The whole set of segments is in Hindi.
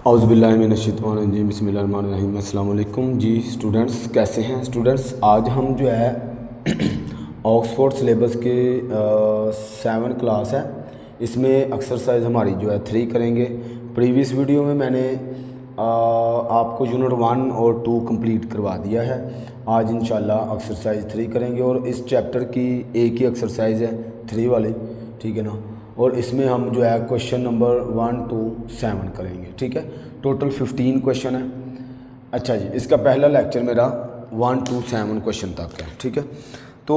औज़ुबिल्लाहिमिनश्शैतानिर्रजीम बिस्मिल्लाहिर्रहमानिर्रहीम। अस्सलाम वालेकुम जी स्टूडेंट्स, कैसे हैं स्टूडेंट्स। आज हम जो है ऑक्सफोर्ड सिलेबस के 7 क्लास है, इसमें एक्सरसाइज हमारी जो है 3 करेंगे। प्रीवियस वीडियो में मैंने आपको यूनिट 1 और 2 कंप्लीट करवा दिया है। आज इंशाल्लाह एक्सरसाइज 3 करेंगे और इस चैप्टर की एक ही एक्सरसाइज है 3 वाली, ठीक है ना। और इसमें हम जो है क्वेश्चन नंबर 1 to 7 करेंगे, ठीक है। टोटल 15 क्वेश्चन है। अच्छा जी, इसका पहला लेक्चर मेरा 1 to 7 क्वेश्चन तक है, ठीक है। तो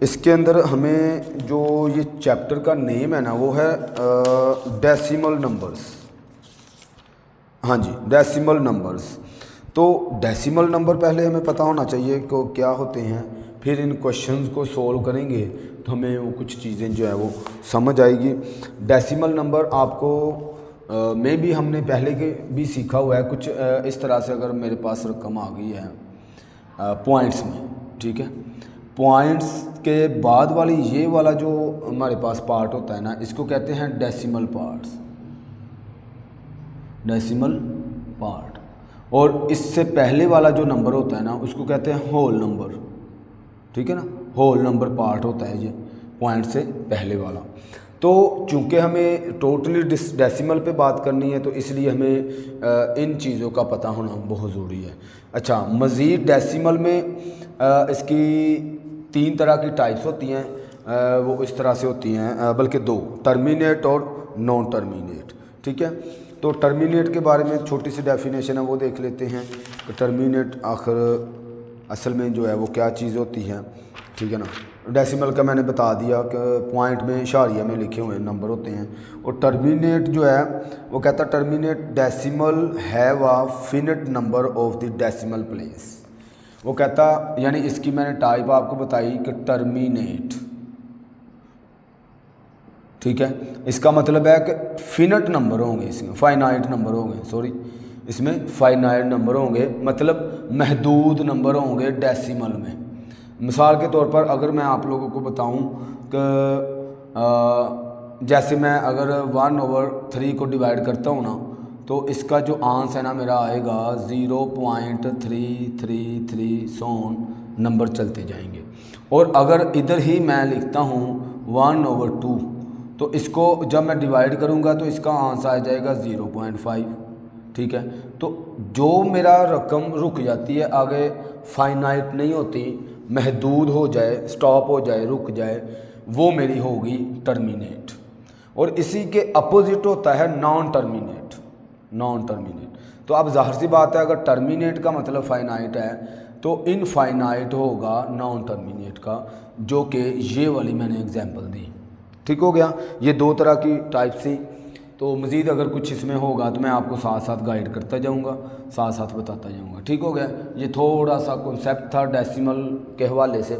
इसके अंदर हमें जो ये चैप्टर का नेम है ना, वो है डेसिमल नंबर्स। हाँ जी, डेसिमल नंबर्स। तो डेसिमल नंबर पहले हमें पता होना चाहिए कि क्या होते हैं, फिर इन क्वेश्चंस को सोल्व करेंगे तो हमें वो कुछ चीज़ें जो है वो समझ आएगी। डेसिमल नंबर आपको में भी हमने पहले के भी सीखा हुआ है कुछ इस तरह से। अगर मेरे पास रकम आ गई है पॉइंट्स में, ठीक है, पॉइंट्स के बाद वाली ये वाला जो हमारे पास पार्ट होता है ना, इसको कहते हैं डेसिमल पार्ट्स, डेसिमल पार्ट। और इससे पहले वाला जो नंबर होता है ना, उसको कहते हैं होल नंबर, ठीक है ना। होल नंबर पार्ट होता है ये पॉइंट से पहले वाला। तो चूंकि हमें टोटली डेसिमल पे बात करनी है, तो इसलिए हमें इन चीज़ों का पता होना बहुत ज़रूरी है। अच्छा, मज़ीद डेसिमल में इसकी 3 तरह की टाइप्स होती हैं। वो इस तरह से होती हैं, बल्कि 2, टर्मिनेट और नॉन टर्मिनेट, ठीक है। तो टर्मिनेट के बारे में छोटी सी डेफिनेशन है, वो देख लेते हैं कि टर्मिनेट आखिर असल में जो है वो क्या चीज़ होती है, ठीक है ना। डेसिमल का मैंने बता दिया कि पॉइंट में इशारिया में लिखे हुए नंबर होते हैं। और टर्मिनेट जो है वो कहता है terminate decimal have a finite number of the decimal place. वो कहता, यानी इसकी मैंने टाइप आपको बताई कि टर्मिनेट, ठीक है। इसका मतलब है कि फिनिट नंबर होंगे, इसमें फाइनाइट नंबर होंगे, सॉरी, इसमें फाइनाइट नंबर होंगे, मतलब महदूद नंबर होंगे डेसिमल में। मिसाल के तौर पर अगर मैं आप लोगों को बताऊं कि जैसे मैं अगर 1/3 को डिवाइड करता हूं ना, तो इसका जो आंसर है ना मेरा आएगा 0.333 नंबर चलते जाएंगे। और अगर इधर ही मैं लिखता हूं 1/2, तो इसको जब मैं डिवाइड करूंगा तो इसका आंसर आ जाएगा 0.5, ठीक है। तो जो मेरा रकम रुक जाती है, आगे फाइनाइट नहीं होती, महदूद हो जाए, स्टॉप हो जाए, रुक जाए, वो मेरी होगी टर्मिनेट। और इसी के अपोजिट होता है नॉन टर्मिनेट। नॉन टर्मिनेट तो अब जाहिर सी बात है, अगर टर्मिनेट का मतलब फाइनाइट है तो इनफाइनाइट होगा नॉन टर्मिनेट का, जो कि ये वाली मैंने एग्जांपल दी, ठीक हो गया। ये 2 तरह की टाइप थी। तो मज़ीद अगर कुछ इसमें होगा तो मैं आपको साथ साथ गाइड करता जाऊंगा, साथ साथ बताता जाऊंगा, ठीक हो गया। ये थोड़ा सा कॉन्सेप्ट था डेसिमल के हवाले से।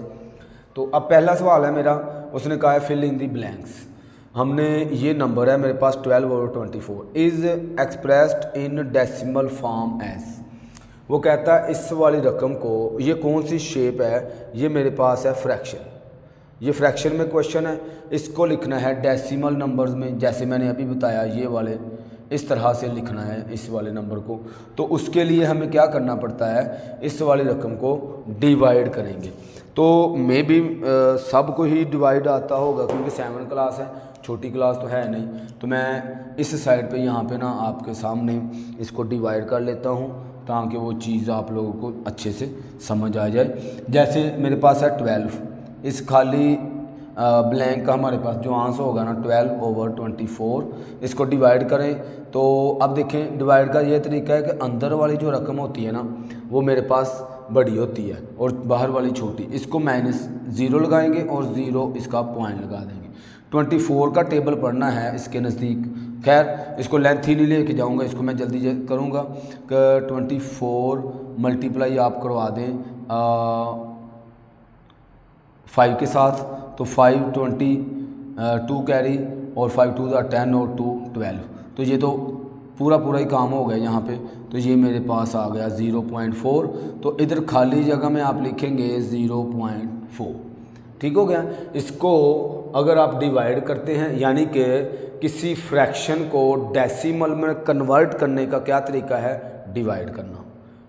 तो अब पहला सवाल है मेरा, उसने कहा है फिल इन दी ब्लैंक्स। हमने ये नंबर है मेरे पास 12/24 is expressed in decimal form as. वो कहता है इस वाली रकम को, ये कौन सी शेप है, ये मेरे पास है फ्रैक्शन, ये फ्रैक्शन में क्वेश्चन है, इसको लिखना है डेसिमल नंबर्स में, जैसे मैंने अभी बताया ये वाले इस तरह से लिखना है इस वाले नंबर को। तो उसके लिए हमें क्या करना पड़ता है, इस वाली रकम को डिवाइड करेंगे। तो मे भी सबको ही डिवाइड आता होगा, क्योंकि 7 क्लास है, छोटी क्लास तो है नहीं। तो मैं इस साइड पे यहाँ पे ना आपके सामने इसको डिवाइड कर लेता हूँ, ताकि वो चीज़ आप लोगों को अच्छे से समझ आ जाए। जैसे मेरे पास है 12, इस खाली ब्लैंक का हमारे पास जो आंसर होगा ना 12/24, इसको डिवाइड करें। तो अब देखें, डिवाइड का ये तरीका है कि अंदर वाली जो रकम होती है ना, वो मेरे पास बड़ी होती है और बाहर वाली छोटी। इसको -0 लगाएंगे और 0 इसका पॉइंट लगा देंगे। 24 का टेबल पढ़ना है इसके नज़दीक। खैर, इसको लेंथ ही नहीं लेके जाऊँगा, इसको मैं जल्दी करूँगा कि 24 मल्टीप्लाई आप करवा दें 5 के साथ, तो 5 20 2 कैरी और 5 2 10 और 2 12। तो ये तो पूरा ही काम हो गया यहाँ पे। तो ये मेरे पास आ गया 0.4। तो इधर खाली जगह में आप लिखेंगे 0.4, ठीक हो गया। इसको अगर आप डिवाइड करते हैं, यानी कि किसी फ्रैक्शन को डेसिमल में कन्वर्ट करने का क्या तरीका है, डिवाइड करना।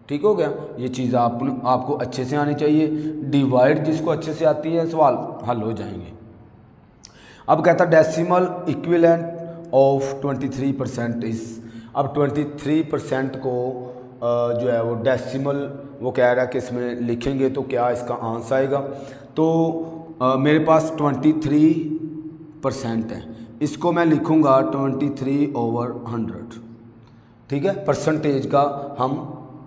ठीक हो गया, ये चीज़ आपको अच्छे से आनी चाहिए। डिवाइड जिसको अच्छे से आती है सवाल हल हो जाएंगे। अब कहता डेसिमल इक्विवेलेंट ऑफ 23% इस, अब 23% को जो है वो डेसिमल वो कह रहा है कि इसमें लिखेंगे तो क्या इसका आंसर आएगा। तो मेरे पास 23% है, इसको मैं लिखूंगा 23/100। ठीक है, परसेंटेज का हम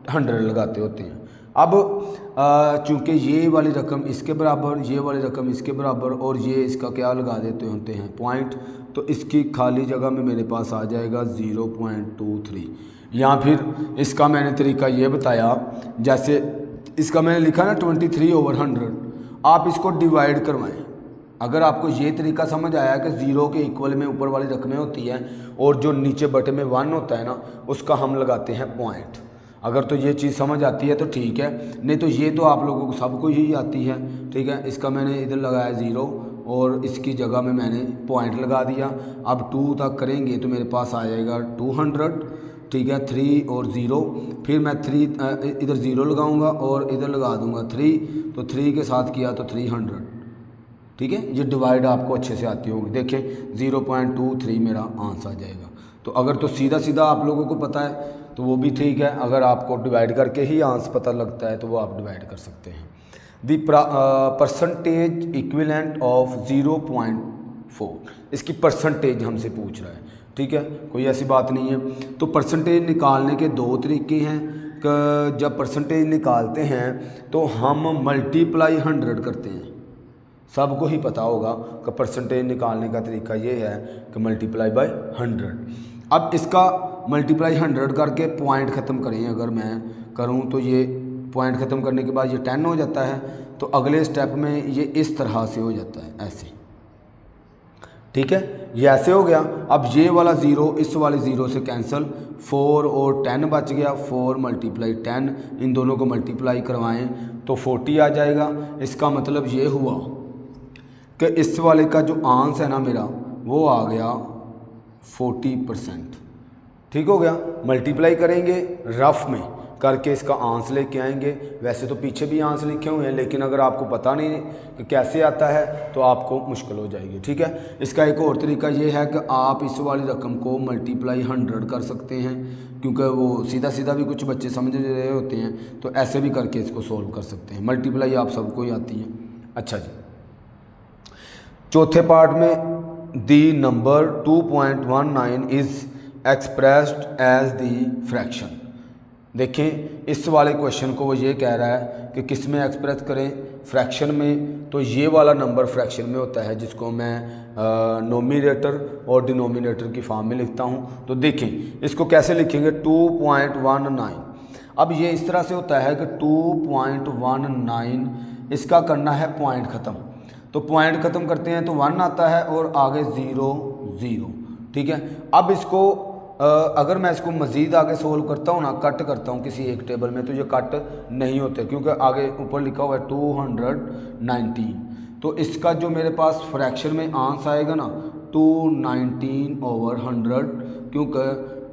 100 लगाते होते हैं। अब चूंकि ये वाली रकम इसके बराबर, ये वाली रकम इसके बराबर और ये इसका क्या लगा देते होते हैं पॉइंट, तो इसकी खाली जगह में मेरे पास आ जाएगा 0.23। या फिर इसका मैंने तरीका ये बताया, जैसे इसका मैंने लिखा ना 23/100, आप इसको डिवाइड करवाएं। अगर आपको ये तरीका समझ आया कि 0 के इक्वल में ऊपर वाली रकमें होती हैं और जो नीचे बटे में 1 होता है ना, उसका हम लगाते हैं पॉइंट। अगर तो ये चीज़ समझ आती है तो ठीक है, नहीं तो ये तो आप लोगों को सबको ही आती है। ठीक है, इसका मैंने इधर लगाया 0 और इसकी जगह में मैंने पॉइंट लगा दिया। अब 2 तक करेंगे तो मेरे पास आ जाएगा 200। ठीक है, 3 और 0, फिर मैं 3 इधर 0 लगाऊंगा और इधर लगा दूंगा 3, तो 3 के साथ किया तो 300। ठीक है, ये डिवाइड आपको अच्छे से आती होगी। देखें 0.23 मेरा आंसर आ जाएगा। तो अगर तो सीधा सीधा आप लोगों को पता है तो वो भी ठीक है, अगर आपको डिवाइड करके ही आंसर पता लगता है तो वो आप डिवाइड कर सकते हैं। दी परसेंटेज इक्विवेलेंट ऑफ 0.4, इसकी परसेंटेज हमसे पूछ रहा है। ठीक है, कोई ऐसी बात नहीं है। तो परसेंटेज निकालने के 2 तरीके हैं। जब परसेंटेज निकालते हैं तो हम मल्टीप्लाई 100 करते हैं। सबको ही पता होगा कि परसेंटेज निकालने का तरीका ये है कि मल्टीप्लाई बाय 100। अब इसका मल्टीप्लाई 100 करके पॉइंट ख़त्म करें, अगर मैं करूं तो ये पॉइंट ख़त्म करने के बाद ये 10 हो जाता है। तो अगले स्टेप में ये इस तरह से हो जाता है, ऐसे। ठीक है, ये ऐसे हो गया। अब ये वाला 0 इस वाले 0 से कैंसिल, 4 और 10 बच गया। 4 × 10, इन दोनों को मल्टीप्लाई करवाएं तो 40 आ जाएगा। इसका मतलब ये हुआ कि इस वाले का जो आंसर है ना मेरा, वो आ गया 40%। ठीक हो गया, मल्टीप्लाई करेंगे रफ में करके इसका आंसर लेके आएंगे। वैसे तो पीछे भी आंसर लिखे हुए हैं, लेकिन अगर आपको पता नहीं कि कैसे आता है तो आपको मुश्किल हो जाएगी। ठीक है, इसका एक और तरीका ये है कि आप इस वाली रकम को मल्टीप्लाई 100 कर सकते हैं, क्योंकि वो सीधा सीधा भी कुछ बच्चे समझ रहे होते हैं, तो ऐसे भी करके इसको सोल्व कर सकते हैं। मल्टीप्लाई आप सबको ही आती है। अच्छा जी, चौथे पार्ट में the number 2.19 is expressed as the fraction. देखें इस वाले क्वेश्चन को वो ये कह रहा है कि किस में एक्सप्रेस करें, फ्रैक्शन में। तो ये वाला नंबर फ्रैक्शन में होता है, जिसको मैं नोमिनेटर और डिनोमिनेटर की फॉर्म में लिखता हूँ। तो देखें इसको कैसे लिखेंगे, 2.19। अब ये इस तरह से होता है कि 2.19 इसका करना है पॉइंट ख़त्म। तो पॉइंट ख़त्म करते हैं तो 1 आता है और आगे 0 0। ठीक है, अब इसको अगर मैं इसको मज़ीद आगे सोल्व करता हूँ ना, कट करता हूँ किसी एक टेबल में, तो ये कट नहीं होते, क्योंकि आगे ऊपर लिखा हुआ है 219। तो इसका जो मेरे पास फ्रैक्शन में आंसर आएगा ना 219/100, क्योंकि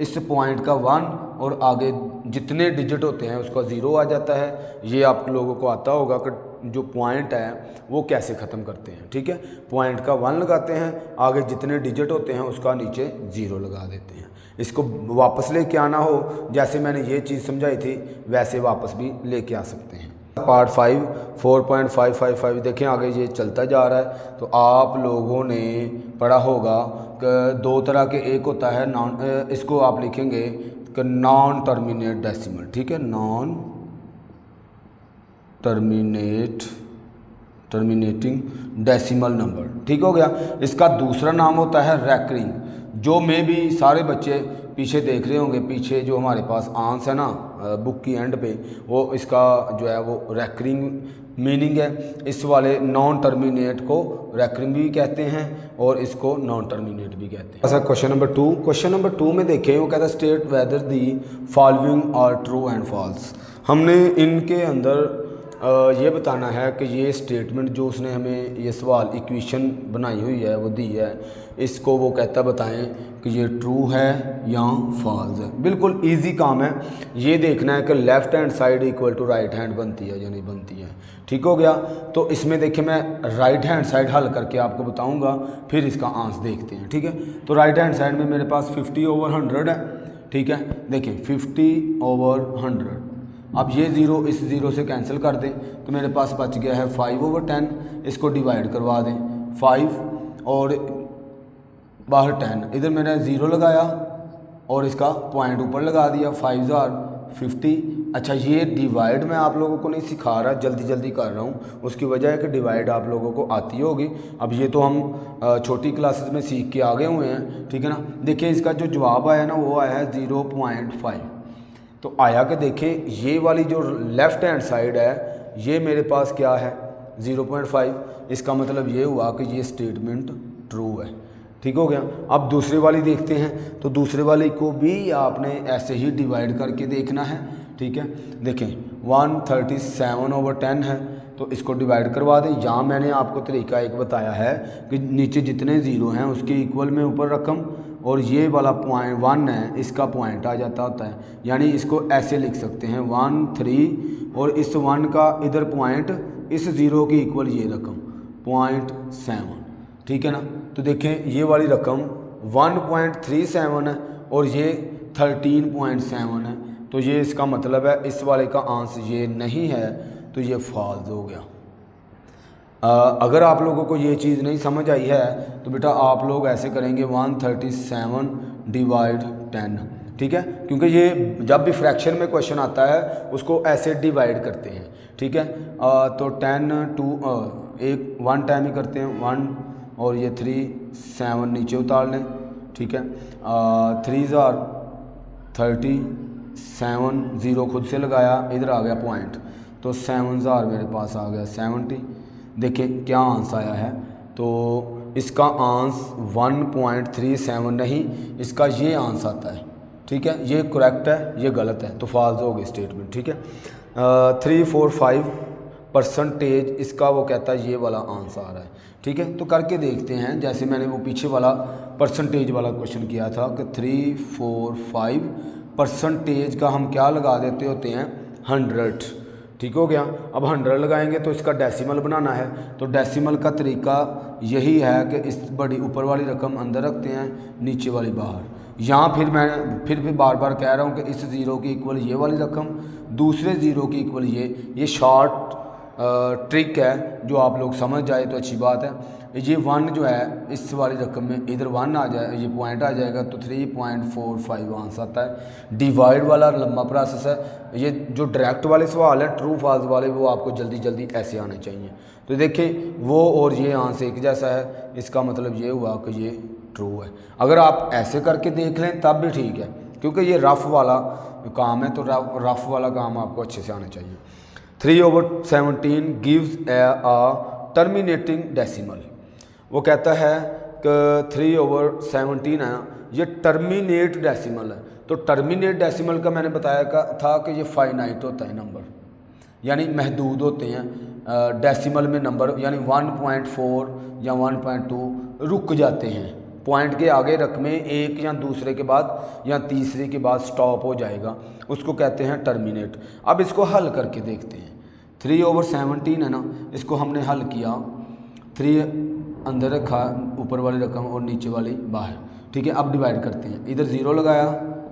इस पॉइंट का 1 और आगे जितने डिजिट होते हैं उसका 0 आ जाता है। ये आप लोगों को आता होगा कि जो पॉइंट है वो कैसे ख़त्म करते हैं। ठीक है, पॉइंट का 1 लगाते हैं, आगे जितने डिजिट होते हैं उसका नीचे 0 लगा देते हैं। इसको वापस लेके आना हो, जैसे मैंने ये चीज़ समझाई थी, वैसे वापस भी लेके आ सकते हैं। पार्ट 5 4.555 देखें, आगे ये चलता जा रहा है। तो आप लोगों ने पढ़ा होगा कि 2 तरह के, एक होता है नॉन, इसको आप लिखेंगे कि नॉन टर्मिनेट डेसिमल। ठीक है, नॉन टर्मिनेटिंग डेसिमल नंबर। ठीक हो गया। इसका दूसरा नाम होता है रैकरिंग, जो में भी सारे बच्चे पीछे देख रहे होंगे। पीछे जो हमारे पास आंसर है ना बुक की एंड पे, वो इसका जो है वो रैकरिंग मीनिंग है। इस वाले नॉन टर्मिनेट को रैकरिंग भी कहते हैं और इसको नॉन टर्मिनेट भी कहते हैं। ऐसा क्वेश्चन नंबर 2, क्वेश्चन नंबर 2 में देखें, वो कहता है state whether the following are true and false. हमने इनके अंदर ये बताना है कि ये स्टेटमेंट जो उसने हमें ये सवाल इक्वेशन बनाई हुई है वो दी है, इसको वो कहता बताएं कि ये ट्रू है या फॉल्स है। बिल्कुल इजी काम है, ये देखना है कि left hand side equal to right hand बनती है या नहीं बनती है। ठीक हो गया। तो इसमें देखिए मैं राइट हैंड साइड हल करके आपको बताऊंगा, फिर इसका आंसर देखते हैं। ठीक है, तो राइट हैंड साइड में मेरे पास 50/100 है। ठीक है, देखिए 50/100। अब ये ज़ीरो इस ज़ीरो से कैंसिल कर दें तो मेरे पास बच गया है 5/10। इसको डिवाइड करवा दें, 5 और बाहर 10, इधर मैंने ज़ीरो लगाया और इसका पॉइंट ऊपर लगा दिया, 5,50। अच्छा, ये डिवाइड मैं आप लोगों को नहीं सिखा रहा, जल्दी जल्दी कर रहा हूँ, उसकी वजह है कि डिवाइड आप लोगों को आती होगी। अब ये तो हम छोटी क्लासेस में सीख के आ गए हुए हैं। ठीक है ना, देखिए इसका जो जवाब आया ना वो आया है 0.5। तो आया कि देखें ये वाली जो लेफ़्ट हैंड साइड है ये मेरे पास क्या है 0.5। इसका मतलब ये हुआ कि ये स्टेटमेंट ट्रू है। ठीक हो गया। अब दूसरी वाली देखते हैं, तो दूसरे वाली को भी आपने ऐसे ही डिवाइड करके देखना है। ठीक है, देखें 137/10 है, तो इसको डिवाइड करवा दें। यहाँ मैंने आपको तरीका एक बताया है कि नीचे जितने ज़ीरो हैं उसके इक्वल में ऊपर रकम, और ये वाला पॉइंट 1 है इसका पॉइंट आ जाता होता है, यानी इसको ऐसे लिख सकते हैं 1 3 और इस 1 का इधर पॉइंट, इस ज़ीरो की इक्वल ये रकम 0.7। ठीक है ना, तो देखें ये वाली रकम 1.37 है और ये 13.7 है, तो ये इसका मतलब है इस वाले का आंसर ये नहीं है, तो ये फॉल्स हो गया। अगर आप लोगों को ये चीज़ नहीं समझ आई है तो बेटा आप लोग ऐसे करेंगे 137/10। ठीक है, क्योंकि ये जब भी फ्रैक्शन में क्वेश्चन आता है उसको ऐसे डिवाइड करते हैं। ठीक है, तो 10 2 एक 1 टाइम ही करते हैं 1 और ये 3 7 नीचे उतार लें। ठीक है, 3 30 7 0 खुद से लगाया, इधर आ गया पॉइंट, तो 7 मेरे पास आ गया 70। देखिए क्या आंसर आया है, तो इसका आंसर 1.37 नहीं, इसका ये आंसर आता है। ठीक है, ये करेक्ट है, ये गलत है, तो फॉल्स हो गई स्टेटमेंट। ठीक है, 345% इसका वो कहता है ये वाला आंसर आ रहा है। ठीक है, तो करके देखते हैं, जैसे मैंने वो पीछे वाला परसेंटेज वाला क्वेश्चन किया था कि 345% का हम क्या लगा देते होते हैं 100। ठीक हो गया। अब 100 लगाएंगे तो इसका डेसिमल बनाना है, तो डेसिमल का तरीका यही है कि इस बड़ी ऊपर वाली रकम अंदर रखते हैं, नीचे वाली बाहर। यहाँ फिर मैं फिर बार बार कह रहा हूँ कि इस ज़ीरो की इक्वल ये वाली रकम, दूसरे ज़ीरो की इक्वल ये शॉर्ट ट्रिक है, जो आप लोग समझ जाए तो अच्छी बात है। ये 1 जो है इस वाली रकम में इधर 1 आ जाए, ये पॉइंट आ जाएगा, तो 3.45 आंसर आता है। डिवाइड वाला लंबा प्रोसेस है, ये जो डायरेक्ट वाले सवाल है ट्रू फॉल्स वाले वो आपको जल्दी जल्दी ऐसे आने चाहिए। तो देखिए वो और ये आंसर एक जैसा है, इसका मतलब ये हुआ कि ये ट्रू है। अगर आप ऐसे करके देख लें तब भी ठीक है, क्योंकि ये रफ वाला काम है, तो रफ वाला काम आपको अच्छे से आना चाहिए। 3/17 गिव्स a टर्मिनेटिंग डेसिमल। वो कहता है कि 3/17 है, ये टर्मिनेट डेसिमल है। तो टर्मिनेट डेसिमल का मैंने बताया था कि ये फाइनाइट होता है नंबर, यानी महदूद होते हैं डेसिमल में नंबर, यानी 1.4 या 1.2 रुक जाते हैं, पॉइंट के आगे रकमें एक या दूसरे के बाद या तीसरे के बाद स्टॉप हो जाएगा, उसको कहते हैं टर्मिनेट। अब इसको हल करके देखते हैं। 3/17 है ना, इसको हमने हल किया, 3 अंदर रखा ऊपर वाली रकम और नीचे वाली बाहर। ठीक है, अब डिवाइड करते हैं, इधर 0 लगाया,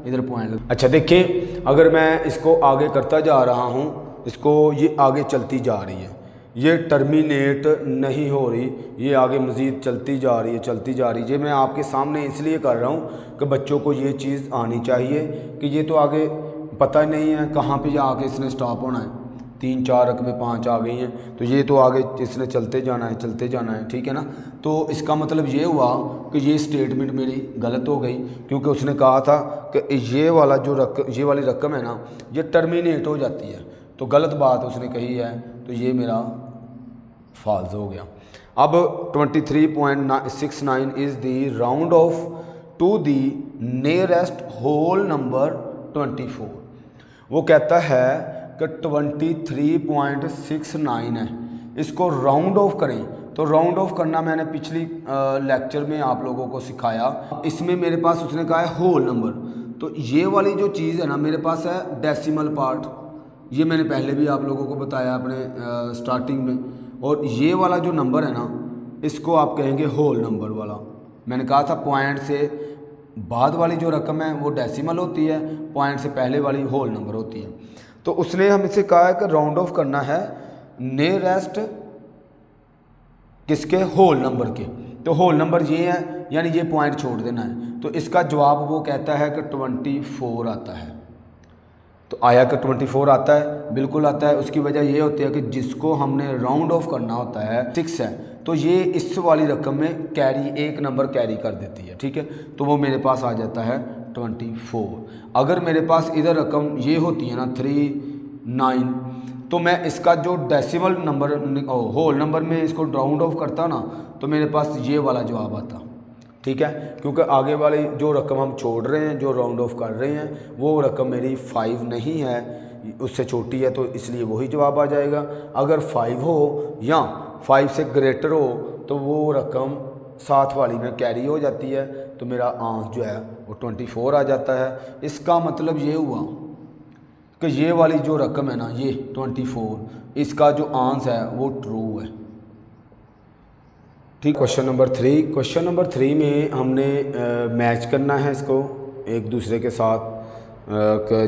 इधर पॉइंट लगा। अच्छा देखिए, अगर मैं इसको आगे करता जा रहा हूँ, इसको ये आगे चलती जा रही है, ये टर्मिनेट नहीं हो रही, ये आगे मज़ीद चलती जा रही है, चलती जा रही है। ये मैं आपके सामने इसलिए कर रहा हूँ कि बच्चों को ये चीज़ आनी चाहिए कि ये तो आगे पता ही नहीं है कहाँ पे आके इसने स्टॉप होना है। 3 4 रकमें 5 आ गई हैं, तो ये तो आगे इसने चलते जाना है, चलते जाना है। ठीक है ना, तो इसका मतलब ये हुआ कि ये स्टेटमेंट मेरी गलत हो गई, क्योंकि उसने कहा था कि ये वाला जो ये वाली रकम है ना, ये टर्मिनेट हो जाती है, तो गलत बात उसने कही है, तो ये मेरा फॉल्स हो गया। अब 23.69 is the round off to the nearest whole number 24। वो कहता है कि 23.69 है। इसको राउंड ऑफ करें तो राउंड ऑफ करना मैंने पिछली लेक्चर में आप लोगों को सिखाया। इसमें मेरे पास उसने कहा है होल नंबर, तो ये वाली जो चीज़ है ना मेरे पास है डेसिमल पार्ट, ये मैंने पहले भी आप लोगों को बताया अपने स्टार्टिंग में। और ये वाला जो नंबर है ना इसको आप कहेंगे होल नंबर वाला। मैंने कहा था पॉइंट से बाद वाली जो रकम है वो डेसिमल होती है, पॉइंट से पहले वाली होल नंबर होती है। तो उसने हमसे कहा है कि राउंड ऑफ करना है नियरेस्ट किसके, होल नंबर के। तो होल नंबर ये है, यानी ये पॉइंट छोड़ देना है। तो इसका जवाब वो कहता है कि 24 आता है। तो आया कि 24 आता है, बिल्कुल आता है। उसकी वजह ये होती है कि जिसको हमने राउंड ऑफ करना होता है 6 है, तो ये इस वाली रकम में कैरी, एक नंबर कैरी कर देती है, ठीक है। तो वो मेरे पास आ जाता है 24। अगर मेरे पास इधर रकम ये होती है ना 39, तो मैं इसका जो डेसिमल नंबर होल नंबर में इसको राउंड ऑफ करता ना तो मेरे पास ये वाला जवाब आता, ठीक है। क्योंकि आगे वाली जो रकम हम छोड़ रहे हैं, जो राउंड ऑफ कर रहे हैं, वो रकम मेरी 5 नहीं है, उससे छोटी है, तो इसलिए वही जवाब आ जाएगा। अगर 5 हो या 5 से ग्रेटर हो तो वो रकम साथ वाली में कैरी हो जाती है, तो मेरा आंसर जो है वो 24 आ जाता है। इसका मतलब ये हुआ कि ये वाली जो रकम है ना ये 24, इसका जो आंसर है वो ट्रू है, ठीक। क्वेश्चन नंबर 3, क्वेश्चन नंबर 3 में हमने मैच करना है इसको एक दूसरे के साथ,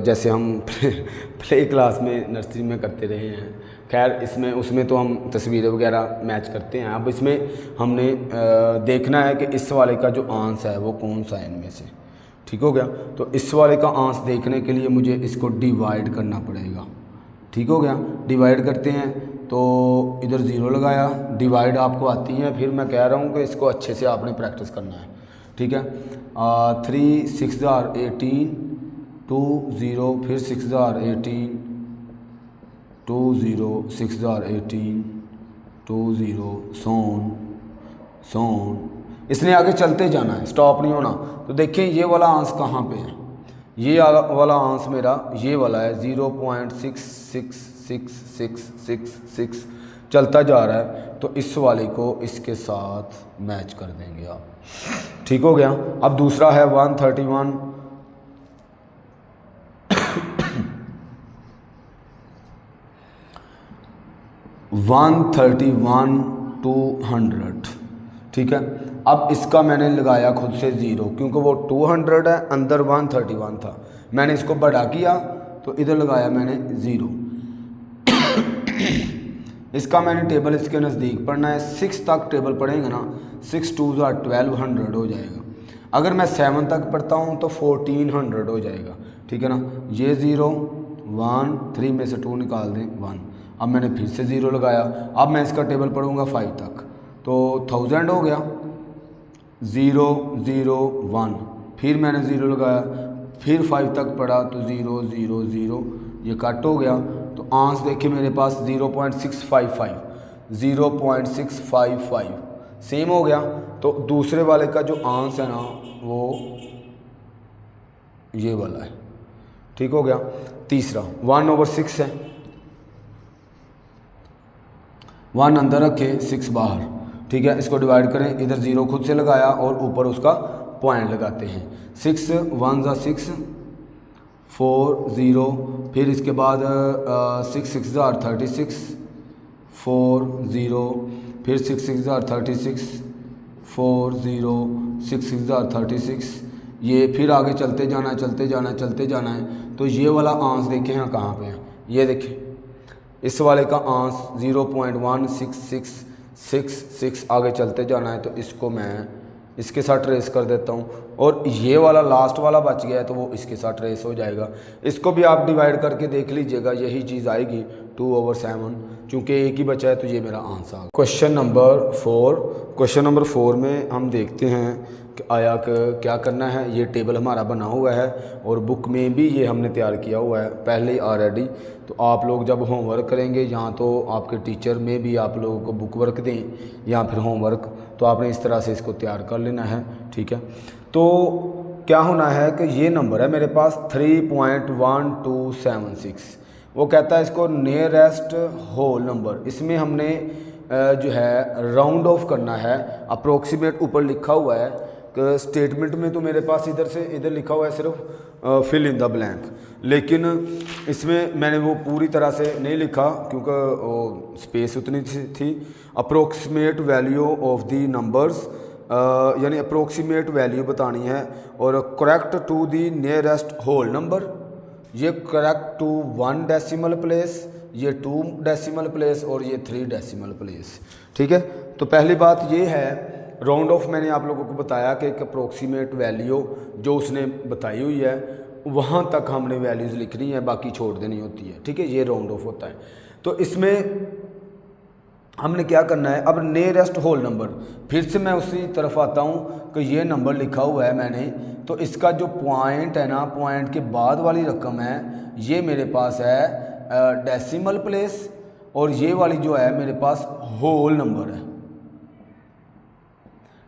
जैसे हम प्ले क्लास में नर्सरी में करते रहे हैं। खैर इसमें उसमें तो हम तस्वीरें वगैरह मैच करते हैं। अब इसमें हमने देखना है कि इस वाले का जो आंसर है वो कौन सा है इनमें से, ठीक हो गया। तो इस वाले का आंसर देखने के लिए मुझे इसको डिवाइड करना पड़ेगा, ठीक हो गया। डिवाइड करते हैं तो इधर 0 लगाया, डिवाइड आपको आती है, फिर मैं कह रहा हूँ कि इसको अच्छे से आपने प्रैक्टिस करना है, ठीक है। 3 6 18 2 0, फिर 6 18 2 0 6 18 2 0 सोन। इसने आगे चलते जाना है, स्टॉप नहीं होना। तो देखें ये वाला आंसर कहाँ पे है, ये वाला आंसर मेरा ये वाला है 0.66666 चलता जा रहा है। तो इस वाले को इसके साथ मैच कर देंगे आप, ठीक हो गया। अब दूसरा है 131 200, ठीक है। अब इसका मैंने लगाया खुद से 0, क्योंकि वो 200 है, अंदर 131 था। मैंने इसको बड़ा किया तो इधर लगाया मैंने 0। इसका मैंने टेबल इसके नज़दीक पढ़ना है। 6 तक टेबल पढ़ेंगे ना, 6 2 1200 हो जाएगा। अगर मैं 7 तक पढ़ता हूँ तो 1400 हो जाएगा, ठीक है ना। ये 0 1 3 में से 2 निकाल दें 1। अब मैंने फिर से 0 लगाया। अब मैं इसका टेबल पढ़ूँगा 5 तक, तो 1000 हो गया। 0 0 1, फिर मैंने 0 लगाया, फिर 5 तक पढ़ा तो 0 0 0, ये कट हो गया। तो आंसर देखिए मेरे पास 0.655 सेम हो गया। तो दूसरे वाले का जो आंसर है ना वो ये वाला है, ठीक हो गया। तीसरा 1/6 है, 1 अंदर रखे 6 बाहर, ठीक है। इसको डिवाइड करें, इधर 0 खुद से लगाया और ऊपर उसका पॉइंट लगाते हैं। 6 1 6 4 0, फिर इसके बाद 6 6 36 4 0, फिर 6 6 36 4 0 6 6 36, ये फिर आगे चलते जाना है। तो ये वाला आंसर देखें यहाँ कहाँ पे है, ये देखें इस वाले का आंसर 0.1666 आगे चलते जाना है। तो इसको मैं इसके साथ ट्रेस कर देता हूँ, और ये वाला लास्ट वाला बच गया है तो वो इसके साथ ट्रेस हो जाएगा। इसको भी आप डिवाइड करके देख लीजिएगा, यही चीज़ आएगी 2/7, चूँकि एक ही बचा है तो ये मेरा आंसर है। क्वेश्चन नंबर 4, क्वेश्चन नंबर 4 में हम देखते हैं कि आया क्या करना है। ये टेबल हमारा बना हुआ है और बुक में भी ये हमने तैयार किया हुआ है पहले ही ऑलरेडी। तो आप लोग जब होमवर्क करेंगे, यहाँ तो आपके टीचर में भी आप लोगों को बुक वर्क दें या फिर होमवर्क, तो आपने इस तरह से इसको तैयार कर लेना है, ठीक है। तो क्या होना है कि ये नंबर है मेरे पास 3.1276, वो कहता है इसको नियरेस्ट होल नंबर, इसमें हमने जो है राउंड ऑफ करना है। अप्रोक्सीमेट ऊपर लिखा हुआ है कि स्टेटमेंट में तो मेरे पास इधर से इधर लिखा हुआ है सिर्फ फिल इन द ब्लैंक, लेकिन इसमें मैंने वो पूरी तरह से नहीं लिखा क्योंकि स्पेस उतनी थी। Approximate value of the numbers, यानी अप्रोक्सीमेट वैल्यू बतानी है, और correct to the nearest whole number, ये करेक्ट टू 1 डेसिमल प्लेस, ये 2 डेसिमल प्लेस और ये 3 डेसिमल प्लेस। ठीक है, तो पहली बात ये है राउंड ऑफ, मैंने आप लोगों को बताया कि एक अप्रोक्सीमेट वैल्यू जो उसने बताई हुई है वहाँ तक हमने वैल्यूज़ लिखनी है, बाकी छोड़ देनी होती है। ठीक है, ये राउंड ऑफ होता है। तो इसमें हमने क्या करना है, अब नियरेस्ट होल नंबर, फिर से मैं उसी तरफ आता हूँ कि ये नंबर लिखा हुआ है मैंने, तो इसका जो पॉइंट है ना, पॉइंट के बाद वाली रकम है, ये मेरे पास है डेसिमल प्लेस, और ये वाली जो है मेरे पास होल नंबर है।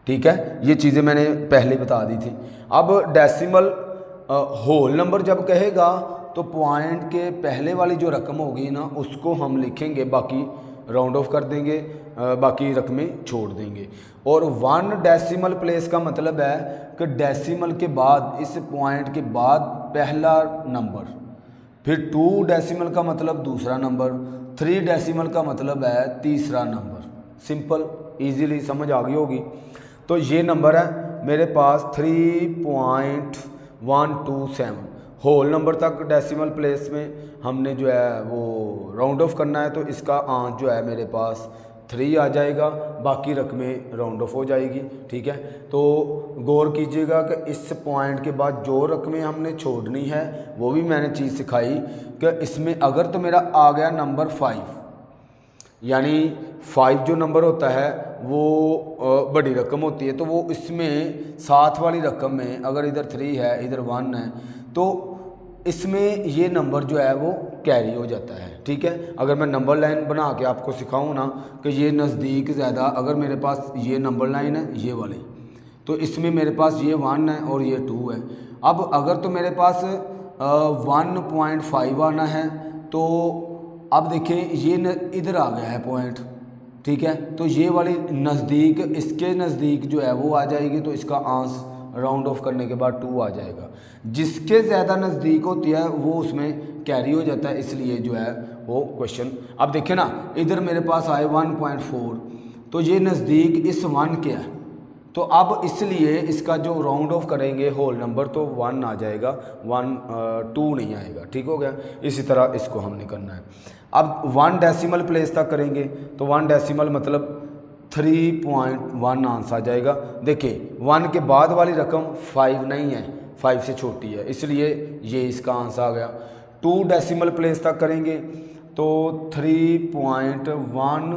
ठीक है, ये चीज़ें मैंने पहले बता दी थी। अब डेसिमल होल नंबर जब कहेगा तो पॉइंट के पहले वाली जो रकम होगी ना उसको हम लिखेंगे, बाकी राउंड ऑफ कर देंगे, बाकी रकमें छोड़ देंगे। और 1 डेसिमल प्लेस का मतलब है कि डेसिमल के बाद, इस पॉइंट के बाद पहला नंबर, फिर 2 डेसिमल का मतलब दूसरा नंबर, 3 डेसिमल का मतलब है तीसरा नंबर। सिंपल, इजीली समझ आ गई होगी। तो ये नंबर है मेरे पास 3.127 होल नंबर तक डेसिमल प्लेस में हमने जो है वो राउंड ऑफ करना है, तो इसका आंच जो है मेरे पास 3 आ जाएगा, बाकी रकमें राउंड ऑफ हो जाएगी। ठीक है, तो गौर कीजिएगा कि इस पॉइंट के बाद जो रकमें हमने छोड़नी है वो भी मैंने चीज़ सिखाई कि इसमें अगर तो मेरा आ गया नंबर 5, यानी 5 जो नंबर होता है वो बड़ी रकम होती है, तो वो इसमें साथ वाली रकम में अगर इधर 3 है इधर 1 है तो इसमें ये नंबर जो है वो कैरी हो जाता है। ठीक है, अगर मैं नंबर लाइन बना के आपको सिखाऊं ना कि ये नज़दीक ज़्यादा, अगर मेरे पास ये नंबर लाइन है ये वाली, तो इसमें मेरे पास ये 1 है और ये 2 है। अब अगर तो मेरे पास 1.5 आना है, तो अब देखें ये इधर आ गया है पॉइंट। ठीक है, तो ये वाली नज़दीक, इसके नज़दीक जो है वो आ जाएगी, तो इसका आंस राउंड ऑफ करने के बाद 2 आ जाएगा। जिसके ज़्यादा नज़दीक होती है वो उसमें कैरी हो जाता है, इसलिए जो है वो क्वेश्चन। अब देखें ना, इधर मेरे पास आए 1.4, तो ये नज़दीक इस 1 के है, तो अब इसलिए इसका जो राउंड ऑफ करेंगे होल नंबर तो 1 आ जाएगा, 2 नहीं आएगा। ठीक हो गया, इसी तरह इसको हमने करना है। अब 1 डेसिमल प्लेस तक करेंगे तो 1 डेसिमल मतलब 3.1 आंसर आ जाएगा। देखिए 1 के बाद वाली रकम 5 नहीं है, 5 से छोटी है, इसलिए ये इसका आंसर आ गया। 2 डेसिमल प्लेस तक करेंगे तो 3.1।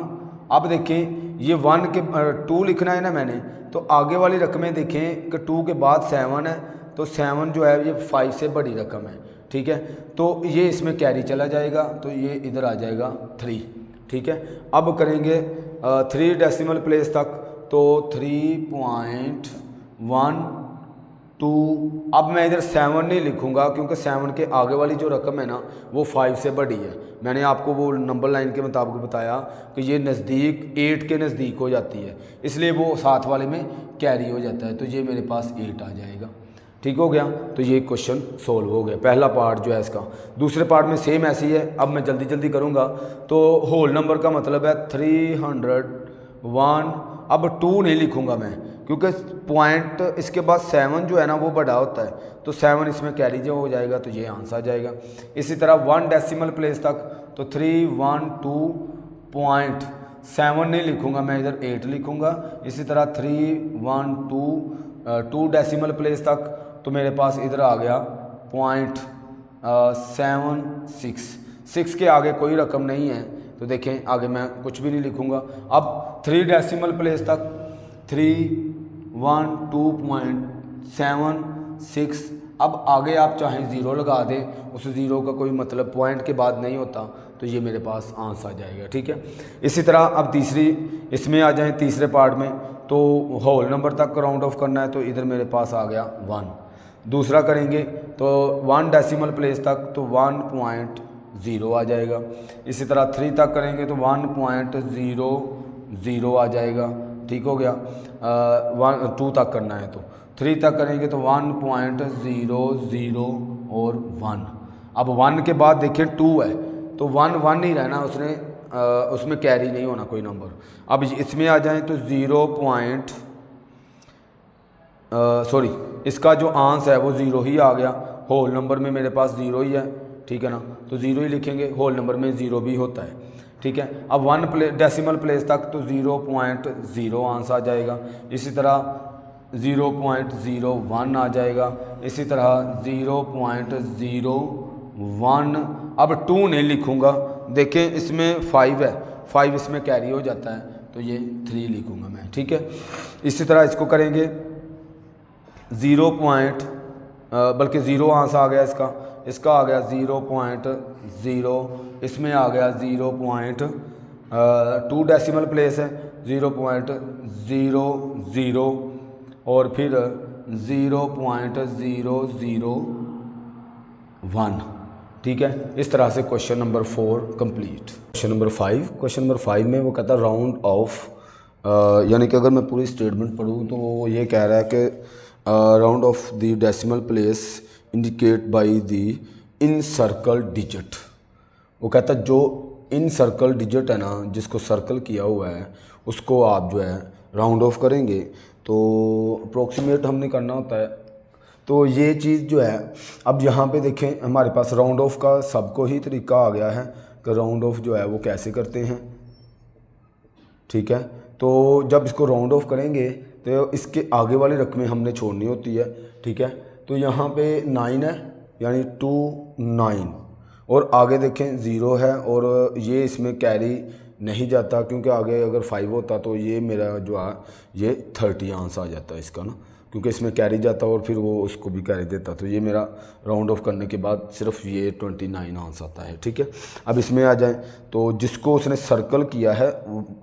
अब देखें ये 1 के 2 लिखना है ना मैंने, तो आगे वाली रकमें देखें कि 2 के बाद 7 है, तो 7 जो है ये 5 से बड़ी रकम है। ठीक है, तो ये इसमें कैरी चला जाएगा, तो ये इधर आ जाएगा 3। ठीक है, अब करेंगे 3 डेसिमल प्लेस तक, तो 3.12। अब मैं इधर 7 नहीं लिखूंगा क्योंकि 7 के आगे वाली जो रकम है ना वो 5 से बड़ी है। मैंने आपको वो नंबर लाइन के मुताबिक बताया कि ये नज़दीक 8 के नज़दीक हो जाती है, इसलिए वो साथ वाले में कैरी हो जाता है, तो ये मेरे पास 8 आ जाएगा। ठीक हो गया, तो ये क्वेश्चन सोल्व हो गया, पहला पार्ट जो है इसका। दूसरे पार्ट में सेम ऐसी है, अब मैं जल्दी जल्दी करूँगा। तो होल नंबर का मतलब है 301। अब 2 नहीं लिखूँगा मैं क्योंकि पॉइंट इसके बाद 7 जो है ना वो बड़ा होता है, तो 7 इसमें कैरी जो हो जाएगा, तो ये आंसर आ जाएगा। इसी तरह 1 डेसिमल प्लेस तक, तो 312.7 नहीं लिखूँगा मैं, इधर 8 लिखूँगा। इसी तरह 312 डेसिमल प्लेस तक, तो मेरे पास इधर आ गया 0.76। 6 के आगे कोई रकम नहीं है, तो देखें आगे मैं कुछ भी नहीं लिखूँगा। अब 3 डेसिमल प्लेस तक 312.76। अब आगे आप चाहें ज़ीरो लगा दें, उस ज़ीरो का कोई मतलब पॉइंट के बाद नहीं होता, तो ये मेरे पास आंसर आ जाएगा। ठीक है, इसी तरह अब तीसरी इसमें आ जाएं, तीसरे पार्ट में तो होल नंबर तक राउंड ऑफ करना है, तो इधर मेरे पास आ गया 1। दूसरा करेंगे तो 1 डेसिमल प्लेस तक, तो 0 आ जाएगा। इसी तरह 3 तक करेंगे तो 1.00 आ जाएगा, ठीक हो गया। 2 तक करना है तो 3 तक करेंगे तो 1.00 और 1। अब 1 के बाद देखिए 2 है तो 1 1 ही रहना, उसमें कैरी नहीं होना कोई नंबर। अब इसमें आ जाएं तो इसका जो आंसर है वो 0 ही आ गया। होल नंबर में मेरे पास 0 ही है, ठीक है ना, तो 0 ही लिखेंगे। होल नंबर में 0 भी होता है, ठीक है। अब 1 डेसिमल प्लेस तक तो 0.0 आंसर आ जाएगा। इसी तरह 0.01 आ जाएगा। इसी तरह 0.01। अब 2 नहीं लिखूँगा, देखें इसमें 5 है, 5 इसमें कैरी हो जाता है तो ये 3 लिखूँगा मैं, ठीक है। इसी तरह इसको करेंगे 0 आंसर आ गया इसका आ गया 0.0, इसमें आ गया 0.2 डेसिमल प्लेस है 0.00 और फिर 0.001, ठीक है। इस तरह से question number 4 complete. Question number 5 में वो कहता है राउंड ऑफ, यानी कि अगर मैं पूरी स्टेटमेंट पढ़ूँ तो वो ये कह रहा है कि round of the decimal place indicate by the in circle digit. वो कहता है जो इन सर्कल डिजिट है ना, जिसको सर्कल किया हुआ है उसको आप जो है राउंड ऑफ करेंगे तो अप्रोक्सीमेट हमने करना होता है। तो ये चीज़ जो है, अब यहाँ पे देखें हमारे पास राउंड ऑफ का सबको ही तरीका आ गया है कि राउंड ऑफ जो है वो कैसे करते हैं, ठीक है। तो जब इसको राउंड ऑफ करेंगे तो इसके आगे वाली रकमें हमने छोड़नी होती है, ठीक है। तो यहाँ पे 9 है यानी 2 9 और आगे देखें 0 है और ये इसमें कैरी नहीं जाता क्योंकि आगे अगर 5 होता तो ये मेरा जो है ये 30 आंसर आ जाता है इसका ना, क्योंकि इसमें कैरी जाता और फिर वो उसको भी कैरी देता। तो ये मेरा राउंड ऑफ करने के बाद सिर्फ ये 29 आंसर आता है, ठीक है। अब इसमें आ जाएं तो जिसको उसने सर्कल किया है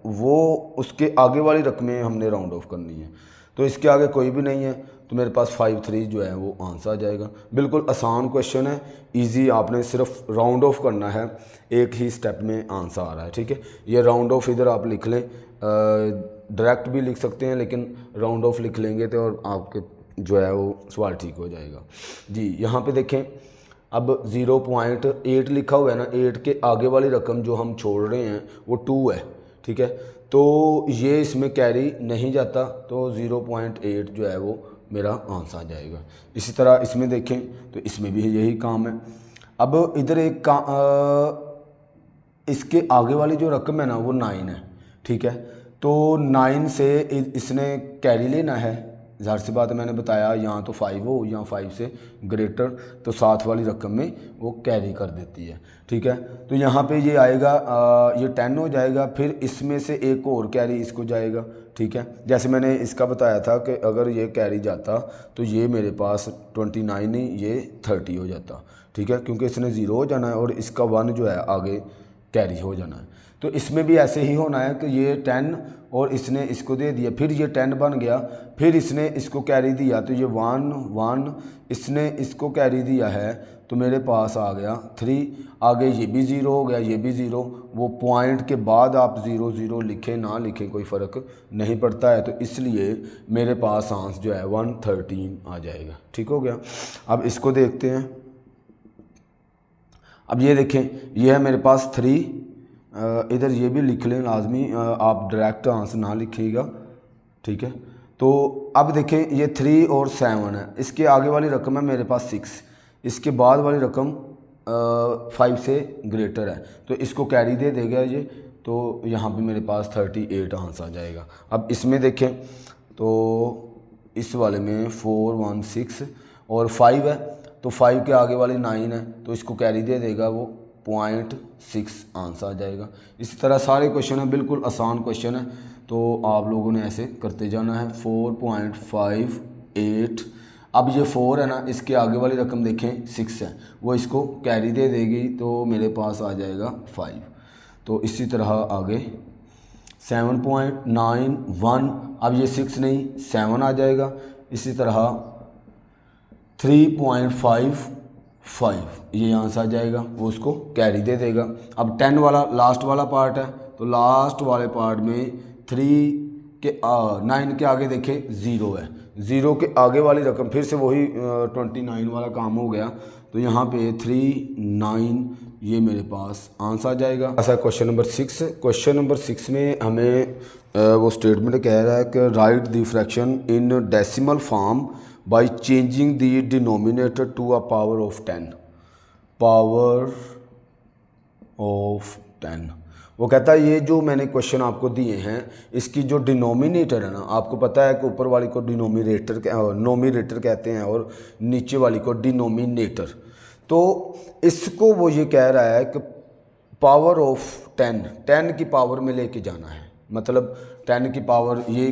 वो उसके आगे वाली रकमें हमने राउंड ऑफ करनी है। तो इसके आगे कोई भी नहीं है तो मेरे पास 5-3 जो है वो आंसर आ जाएगा। बिल्कुल आसान क्वेश्चन है, इजी, आपने सिर्फ राउंड ऑफ करना है, एक ही स्टेप में आंसर आ रहा है, ठीक है। ये राउंड ऑफ इधर आप लिख लें, डायरेक्ट भी लिख सकते हैं लेकिन राउंड ऑफ लिख लेंगे तो और आपके जो है वो सवाल ठीक हो जाएगा जी। यहाँ पे देखें अब 0.8 लिखा हुआ है ना, 8 के आगे वाली रकम जो हम छोड़ रहे हैं वो 2 है, ठीक है। तो ये इसमें कैरी नहीं जाता तो 0.8 जो है वो मेरा आंसर आ जाएगा। इसी तरह इसमें देखें तो इसमें भी यही काम है। अब इधर एक इसके आगे वाली जो रकम है ना वो 9 है, ठीक है। तो 9 से इसने कैरी लेना है, ज़ाहिर सी बात है, मैंने बताया यहाँ तो 5 हो या 5 से ग्रेटर तो साथ वाली रकम में वो कैरी कर देती है, ठीक है। तो यहाँ पे ये आएगा, ये 10 हो जाएगा, फिर इसमें से एक और कैरी इसको जाएगा, ठीक है। जैसे मैंने इसका बताया था कि अगर ये कैरी जाता तो ये मेरे पास 29 नहीं ये 30 हो जाता, ठीक है, क्योंकि इसने 0 हो जाना है और इसका 1 जो है आगे कैरी हो जाना है। तो इसमें भी ऐसे ही होना है कि ये 10 और इसने इसको दे दिया, फिर ये 10 बन गया, फिर इसने इसको कैरी दिया तो ये 1 1, इसने इसको कैरी दिया है तो मेरे पास आ गया 3, आगे ये भी 0 हो गया, ये भी 0। वो पॉइंट के बाद आप 0 0 लिखें ना लिखें कोई फ़र्क नहीं पड़ता है, तो इसलिए मेरे पास आंसर जो है 113 आ जाएगा, ठीक हो गया। अब इसको देखते हैं। अब ये देखें ये है मेरे पास 3, इधर ये भी लिख लें लाजमी, आप डायरेक्ट आंसर ना लिखिएगा, ठीक है। तो अब देखें ये 3 और 7 है, इसके आगे वाली रकम है मेरे पास 6, इसके बाद वाली रकम 5 से ग्रेटर है तो इसको कैरी दे देगा ये, तो यहाँ पे मेरे पास 38 आंसर आ जाएगा। अब इसमें देखें तो इस वाले में 4 1 6 और 5 है तो 5 के आगे वाली 9 है तो इसको कैरी दे देगा वो 0.6 आंसर आ जाएगा। इसी तरह सारे क्वेश्चन है, बिल्कुल आसान क्वेश्चन है, तो आप लोगों ने ऐसे करते जाना है। 4.58, अब ये 4 है ना, इसके आगे वाली रकम देखें 6 है, वो इसको कैरी दे देगी तो मेरे पास आ जाएगा 5। तो इसी तरह आगे 7.91, अब ये 6 नहीं 7 आ जाएगा। इसी तरह 3.5 5 ये यहाँ से आ जाएगा, वो उसको कैरी दे देगा। अब 10 वाला लास्ट वाला पार्ट है, तो लास्ट वाले पार्ट में 9 के आगे देखें 0 है, 0 के आगे वाली रकम फिर से वही 29 वाला काम हो गया। तो यहाँ पे 3 9 ये मेरे पास आंसर आ जाएगा। ऐसा क्वेश्चन नंबर 6। क्वेश्चन नंबर 6 में हमें वो स्टेटमेंट कह रहा है कि write the fraction in decimal form by changing the denominator to a power of 10। Power of 10 वो कहता है ये जो मैंने क्वेश्चन आपको दिए हैं इसकी जो डिनोमिनेटर है ना, आपको पता है कि ऊपर वाली को नोमिनेटर कहते हैं और नीचे वाली को डिनोमिनेटर। तो इसको वो ये कह रहा है कि पावर ऑफ 10 की पावर में लेके जाना है। मतलब 10 की पावर ये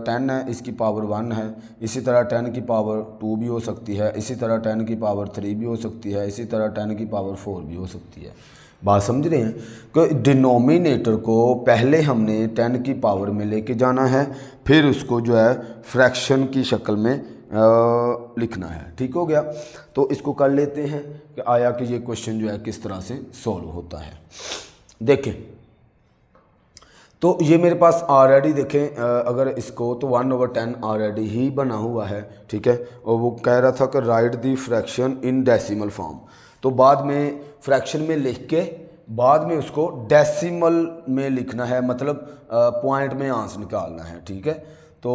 10 है, इसकी पावर 1 है, इसी तरह 10 की पावर 2 भी हो सकती है, इसी तरह 10 की पावर 3 भी हो सकती है, इसी तरह 10 की पावर 4 भी हो सकती है। बात समझ रहे हैं कि डिनोमिनेटर को पहले हमने 10 की पावर में लेके जाना है, फिर उसको जो है फ्रैक्शन की शक्ल में लिखना है। ठीक हो गया। तो इसको कर लेते हैं कि आया कि ये क्वेश्चन जो है किस तरह से सॉल्व होता है। देखें तो ये मेरे पास ऑलरेडी देखें अगर इसको तो 1/10 ऑलरेडी ही बना हुआ है। ठीक है। और वो कह रहा था कि write the fraction in decimal form, तो बाद में फ्रैक्शन में लिख के बाद में उसको डेसिमल में लिखना है, मतलब पॉइंट में आंसर निकालना है। ठीक है। तो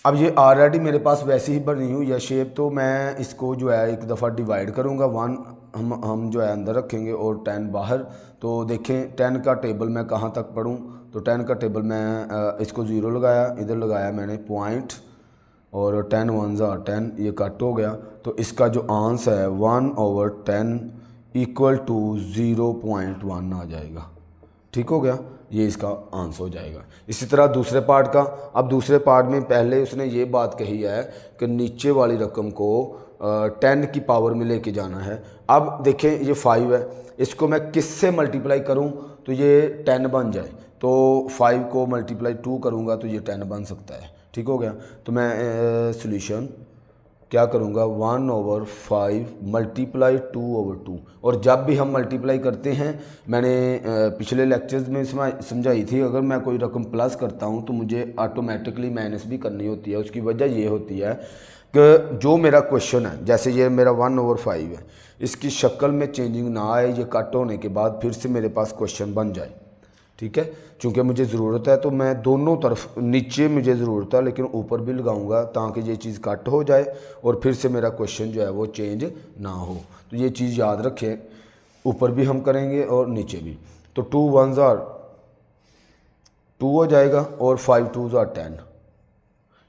अब ये ऑलरेडी मेरे पास वैसी ही बनी हुई है शेप, तो मैं इसको जो है एक दफ़ा डिवाइड करूँगा। 1 हम जो है अंदर रखेंगे और 10 बाहर। तो देखें 10 का टेबल मैं कहाँ तक पढ़ूँ, तो 10 का टेबल मैं इसको 0 लगाया, इधर लगाया मैंने पॉइंट और 10 1 10 ये कट हो गया। तो इसका जो आंसर है 1/10 इक्वल टू 0.1 आ जाएगा। ठीक हो गया, ये इसका आंसर हो जाएगा। इसी तरह दूसरे पार्ट का, अब दूसरे पार्ट में पहले उसने ये बात कही है कि नीचे वाली रकम को 10 की पावर में लेके जाना है। अब देखें ये 5 है, इसको मैं किससे मल्टीप्लाई करूं तो ये 10 बन जाए, तो 5 को मल्टीप्लाई 2 करूंगा तो ये 10 बन सकता है। ठीक हो गया। तो मैं सॉल्यूशन क्या करूँगा 1/5 मल्टीप्लाई 2/2। और जब भी हम मल्टीप्लाई करते हैं, मैंने पिछले लेक्चर्स में समझाई थी, अगर मैं कोई रकम प्लस करता हूँ तो मुझे ऑटोमेटिकली माइनस भी करनी होती है। उसकी वजह ये होती है कि जो मेरा क्वेश्चन है, जैसे ये मेरा 1/5 है, इसकी शक्ल में चेंजिंग ना आए, ये कट होने के बाद फिर से मेरे पास क्वेश्चन बन जाए। ठीक है। चूँकि मुझे ज़रूरत है तो मैं दोनों तरफ, नीचे मुझे ज़रूरत है लेकिन ऊपर भी लगाऊंगा ताकि ये चीज़ कट हो जाए और फिर से मेरा क्वेश्चन जो है वो चेंज ना हो। तो ये चीज़ याद रखें, ऊपर भी हम करेंगे और नीचे भी। तो 2 1 2 हो जाएगा और 5 2 10।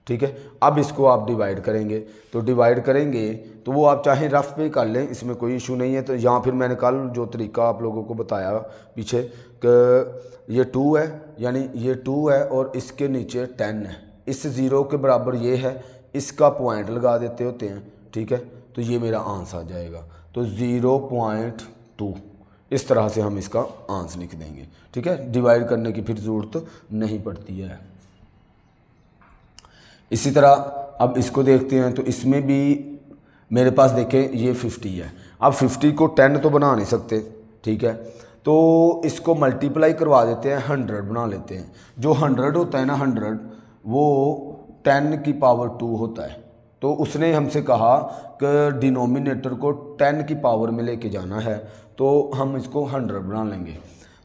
ठीक है। अब इसको आप डिवाइड करेंगे, तो डिवाइड करेंगे तो वो आप चाहें रफ पे कर लें, इसमें कोई इशू नहीं है। तो यहाँ फिर मैंने कल जो तरीका आप लोगों को बताया पीछे कि ये 2 है, यानी ये 2 है और इसके नीचे 10 है, इस 0 के बराबर ये है, इसका पॉइंट लगा देते होते हैं। ठीक है। तो ये मेरा आंसर आ जाएगा। तो 0.2 इस तरह से हम इसका आंसर लिख देंगे। ठीक है। डिवाइड करने की फिर ज़रूरत नहीं पड़ती है। इसी तरह अब इसको देखते हैं, तो इसमें भी मेरे पास देखें ये 50 है। अब 50 को 10 तो बना नहीं सकते। ठीक है। तो इसको मल्टीप्लाई करवा देते हैं, 100 बना लेते हैं। जो 100 होता है ना, 100 वो 10 की पावर 2 होता है। तो उसने हमसे कहा कि डिनोमिनेटर को 10 की पावर में लेके जाना है, तो हम इसको 100 बना लेंगे।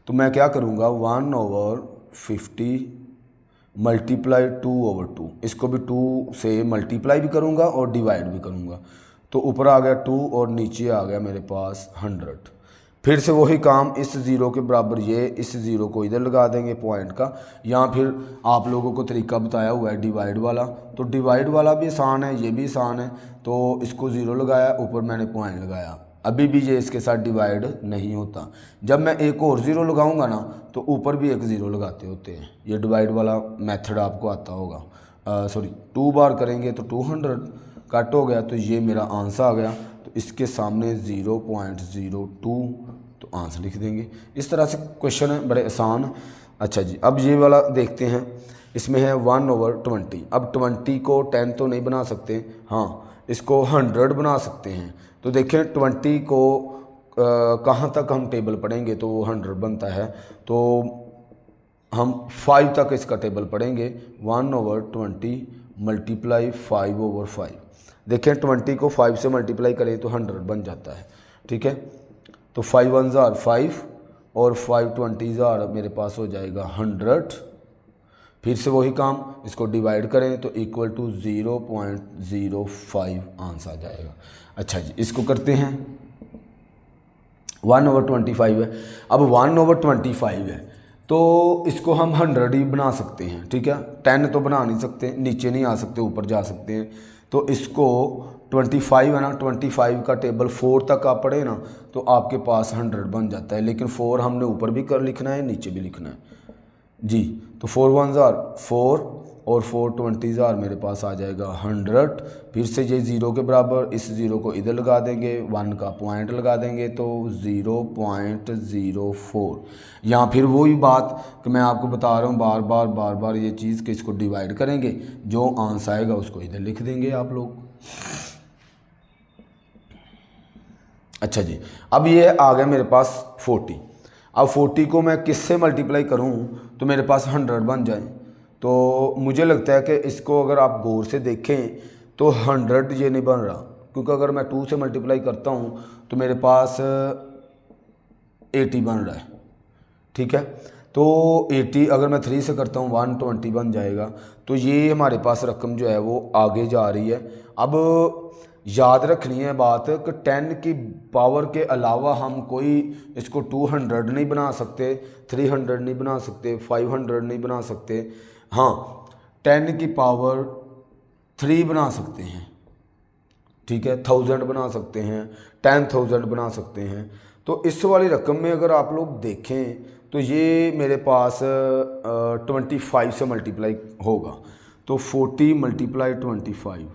तो मैं क्या करूँगा 1/50 मल्टीप्लाई 2/2, इसको भी 2 से मल्टीप्लाई भी करूँगा और डिवाइड भी करूँगा। तो ऊपर आ गया 2 और नीचे आ गया मेरे पास 100। फिर से वही काम, इस 0 के बराबर ये, इस 0 को इधर लगा देंगे पॉइंट का, या फिर आप लोगों को तरीका बताया हुआ है डिवाइड वाला। तो डिवाइड वाला भी आसान है, ये भी आसान है। तो इसको 0 लगाया, ऊपर मैंने पॉइंट लगाया, अभी भी ये इसके साथ डिवाइड नहीं होता। जब मैं एक और 0 लगाऊंगा ना तो ऊपर भी एक 0 लगाते होते हैं। ये डिवाइड वाला मेथड आपको आता होगा। सॉरी 2 बार करेंगे तो 200 कट हो गया, तो ये मेरा आंसर आ गया। तो इसके सामने 0.02 तो आंसर लिख देंगे। इस तरह से क्वेश्चन है, बड़े आसान। अच्छा जी, अब ये वाला देखते हैं। इसमें है 1/20। अब 20 को 10 तो नहीं बना सकते, हाँ इसको 100 बना सकते हैं। तो देखें 20 को कहाँ तक हम टेबल पढ़ेंगे तो वो 100 बनता है। तो हम 5 तक इसका टेबल पढ़ेंगे। 1/20 मल्टीप्लाई 5/5। देखें 20 को 5 से मल्टीप्लाई करें तो 100 बन जाता है। ठीक है, तो 5 1 जार 5 और 5 20 जार मेरे पास हो जाएगा 100। फिर से वही काम, इसको डिवाइड करें तो इक्वल टू 0.05 आंसर आ जाएगा। अच्छा जी, इसको करते हैं। 1/25 है। अब 1/25 है तो इसको हम 100 ही बना सकते हैं। ठीक है, 10 तो बना नहीं सकते, नीचे नहीं आ सकते, ऊपर जा सकते हैं। तो इसको 25 है ना, 25 का टेबल 4 तक आप पढ़े ना तो आपके पास 100 बन जाता है। लेकिन 4 हमने ऊपर भी कर लिखना है, नीचे भी लिखना है जी। तो 4 1 जार 4 और 4 20 जार मेरे पास आ जाएगा 100। फिर से ये 0 के बराबर, इस 0 को इधर लगा देंगे, 1 का पॉइंट लगा देंगे तो 0.04। यहाँ फिर वही बात कि मैं आपको बता रहा हूँ बार बार ये चीज़ कि इसको डिवाइड करेंगे, जो आंसर आएगा उसको इधर लिख देंगे आप लोग। अच्छा जी, अब ये आ गया मेरे पास 40। अब 40 को मैं किससे मल्टीप्लाई करूं तो मेरे पास 100 बन जाए। तो मुझे लगता है कि इसको अगर आप गौर से देखें तो 100 ये नहीं बन रहा, क्योंकि अगर मैं 2 से मल्टीप्लाई करता हूं तो मेरे पास 80 बन रहा है। ठीक है, तो 80 अगर मैं 3 से करता हूँ 120 बन जाएगा। तो ये हमारे पास रकम जो है वो आगे जा रही है। अब याद रखनी है बात कि 10 की पावर के अलावा हम कोई इसको 200 नहीं बना सकते, 300 नहीं बना सकते, 500 नहीं बना सकते। हाँ, 10 की पावर 3 बना सकते हैं। ठीक है, 1000 बना सकते हैं, 10,000 बना सकते हैं। तो इस वाली रकम में अगर आप लोग देखें तो ये मेरे पास 25 से मल्टीप्लाई होगा। तो 40 मल्टीप्लाई 25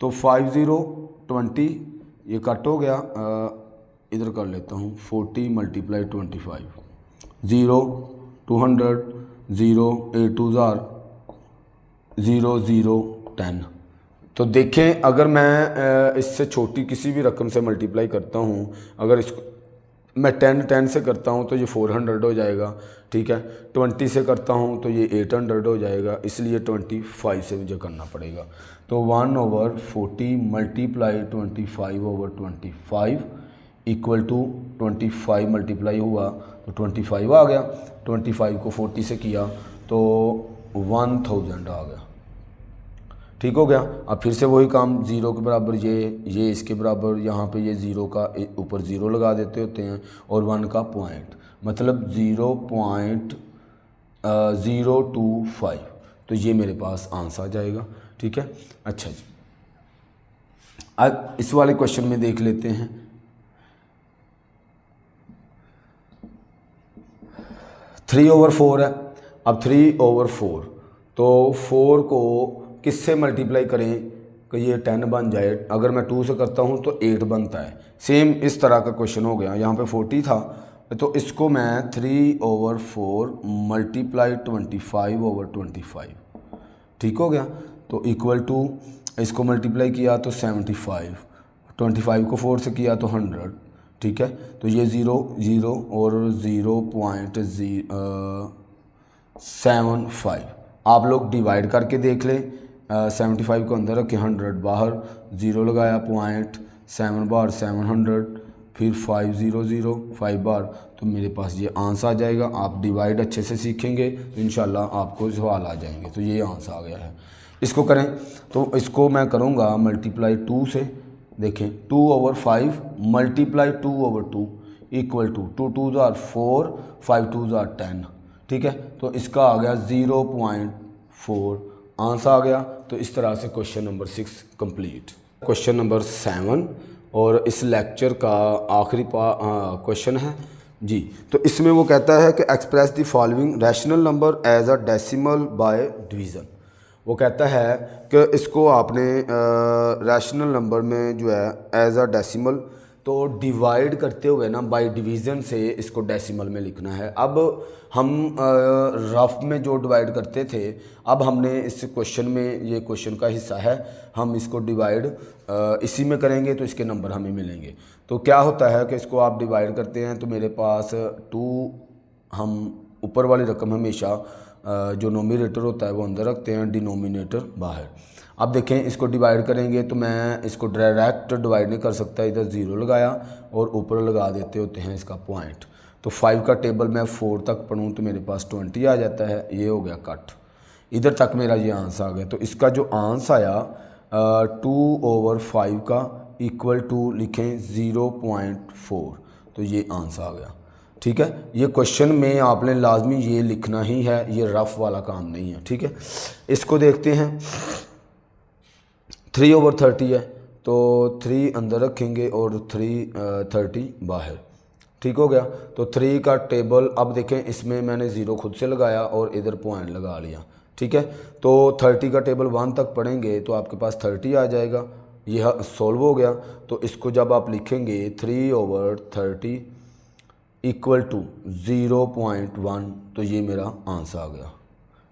तो 50 20 ये कट हो गया, इधर कर लेता हूँ। 40 मल्टीप्लाई 25 0 200 0 8 2 जार 0 0 10। तो देखें अगर मैं इससे छोटी किसी भी रकम से मल्टीप्लाई करता हूँ, अगर इसको मैं 10 से करता हूँ तो ये 400 हो जाएगा। ठीक है, 20 से करता हूँ तो ये 800 हो जाएगा, इसलिए 25 से मुझे करना पड़ेगा। तो 1/40 मल्टीप्लाई 25/25 इक्वल टू 25 मल्टीप्लाई हुआ तो 25 आ गया। 25 को 40 से किया तो 1000 आ गया। ठीक हो गया। अब फिर से वही काम, 0 के बराबर ये इसके बराबर, यहाँ पे ये 0 का ऊपर 0 लगा देते होते हैं और 1 का पॉइंट, मतलब 0.025। तो ये मेरे पास आंसर आ जाएगा। ठीक है, अच्छा जी, अब इस वाले क्वेश्चन में देख लेते हैं। 3/4 है। अब 3/4 तो 4 को किससे मल्टीप्लाई करें कि ये 10 बन जाए। अगर मैं 2 से करता हूँ तो 8 बनता है। सेम इस तरह का क्वेश्चन हो गया, यहाँ पे 40 था तो इसको मैं 3/4 मल्टीप्लाई 25/25 ठीक हो गया। तो इक्वल टू इसको मल्टीप्लाई किया तो 75, 25 को 4 से किया तो 100। ठीक है, तो ये 0 0 और 0.075 आप लोग डिवाइड करके देख लें। 75 को अंदर रखे, 100 बाहर, 0 लगाया, पॉइंट 7 बार 700, फिर 500 5 बार, तो मेरे पास ये आंसर आ जाएगा। आप डिवाइड अच्छे से सीखेंगे तो इंशाल्लाह आपको सवाल आ जाएंगे। तो ये आंसर आ गया है। इसको करें तो इसको मैं करूँगा मल्टीप्लाई 2 से। देखें 2/5 मल्टीप्लाई 2/2 इक्वल टू 2 2 जार 4 5 2 जार 10। ठीक है, तो इसका आ गया 0.4 आंसर आ गया। तो इस तरह से question number 6 complete. Question number 7 और इस लेक्चर का आखिरी क्वेश्चन है जी। तो इसमें वो कहता है कि express the following rational number as a decimal by division. वो कहता है कि इसको आपने रैशनल नंबर में जो है एज अ डेसिमल तो डिवाइड करते हुए ना बाय डिवीज़न से इसको डेसिमल में लिखना है। अब हम रफ में जो डिवाइड करते थे, अब हमने इस क्वेश्चन में, ये क्वेश्चन का हिस्सा है, हम इसको डिवाइड इसी में करेंगे तो इसके नंबर हमें मिलेंगे। तो क्या होता है कि इसको आप डिवाइड करते हैं तो मेरे पास 2, हम ऊपर वाली रकम हमेशा जो नोमिनेटर होता है वो अंदर रखते हैं, डिनोमिनेटर बाहर। अब देखें इसको डिवाइड करेंगे तो मैं इसको डायरेक्ट डिवाइड नहीं कर सकता, इधर 0 लगाया और ऊपर लगा देते होते हैं इसका पॉइंट। तो 5 का टेबल मैं 4 तक पढ़ूँ तो मेरे पास 20 आ जाता है, ये हो गया कट, इधर तक मेरा ये आंसर आ गया। तो इसका जो आंसर आया 2/5 का इक्वल टू लिखें 0.4, तो ये आंसर आ गया। ठीक है, ये क्वेश्चन में आपने लाजमी ये लिखना ही है, ये रफ वाला काम नहीं है। ठीक है, इसको देखते हैं। 3/30 है तो 3 अंदर रखेंगे और 3/30 बाहर। ठीक हो गया। तो 3 का टेबल, अब देखें इसमें मैंने 0 खुद से लगाया और इधर पॉइंट लगा लिया। ठीक है, तो 30 का टेबल 1 तक पढ़ेंगे तो आपके पास 30 आ जाएगा, यह सॉल्व हो गया। तो इसको जब आप लिखेंगे 3/30 इक्वल टू 0.1, तो ये मेरा आंसर आ गया।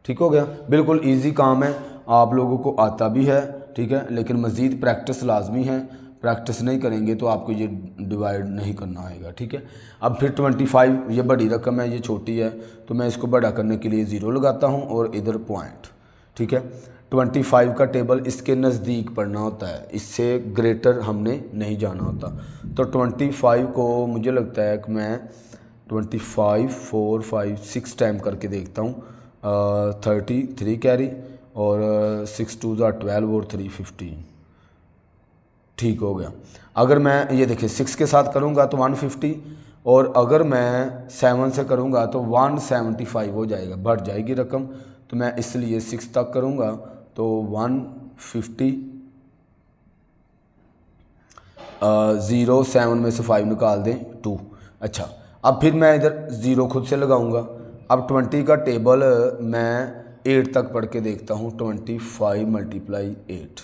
ठीक हो गया, बिल्कुल इजी काम है, आप लोगों को आता भी है। ठीक है, लेकिन मज़ीद प्रैक्टिस लाजमी है, प्रैक्टिस नहीं करेंगे तो आपको ये डिवाइड नहीं करना आएगा। ठीक है, अब फिर 25, ये बड़ी रकम है, ये छोटी है, तो मैं इसको बड़ा करने के लिए 0 लगाता हूँ और इधर पॉइंट। ठीक है, 25 का टेबल इसके नज़दीक पढ़ना होता है, इससे ग्रेटर हमने नहीं जाना होता। तो 25 को मुझे लगता है कि मैं 25, 4, 5, 6 टाइम करके देखता हूँ। 33 कैरी और 6 2 12 और 3 15। ठीक हो गया। अगर मैं ये देखिए 6 के साथ करूँगा तो 150, और अगर मैं 7 से करूँगा तो 175 हो जाएगा, बढ़ जाएगी रकम। तो मैं इसलिए 6 तक करूँगा तो 150, 0 7 में से 5 निकाल दें 2। अच्छा, अब फिर मैं इधर 0 खुद से लगाऊंगा। अब 20 का टेबल मैं 8 तक पढ़ के देखता हूँ। 25 × 8,